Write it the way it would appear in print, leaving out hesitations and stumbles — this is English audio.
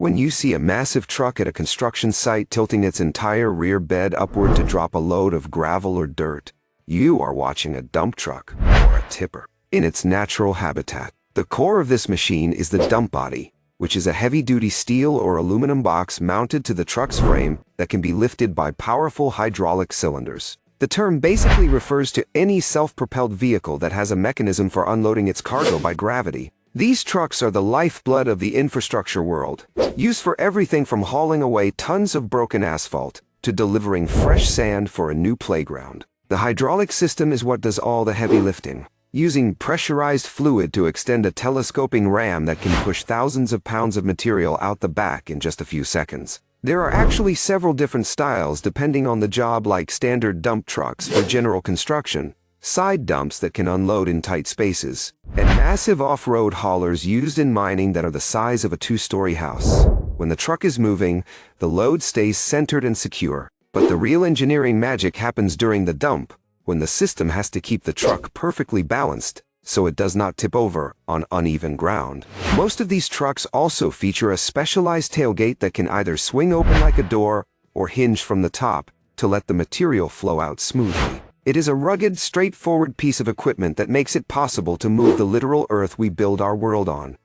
When you see a massive truck at a construction site tilting its entire rear bed upward to drop a load of gravel or dirt, you are watching a dump truck or a tipper in its natural habitat. The core of this machine is the dump body, which is a heavy-duty steel or aluminum box mounted to the truck's frame that can be lifted by powerful hydraulic cylinders. The term basically refers to any self-propelled vehicle that has a mechanism for unloading its cargo by gravity. These trucks are the lifeblood of the infrastructure world, used for everything from hauling away tons of broken asphalt to delivering fresh sand for a new playground. The hydraulic system is what does all the heavy lifting, using pressurized fluid to extend a telescoping ram that can push thousands of pounds of material out the back in just a few seconds. There are actually several different styles depending on the job, like standard dump trucks for general construction, side dumps that can unload in tight spaces, and massive off-road haulers used in mining that are the size of a two-story house. When the truck is moving, the load stays centered and secure, but the real engineering magic happens during the dump, when the system has to keep the truck perfectly balanced so it does not tip over on uneven ground. Most of these trucks also feature a specialized tailgate that can either swing open like a door or hinge from the top to let the material flow out smoothly. It is a rugged, straightforward piece of equipment that makes it possible to move the literal earth we build our world on.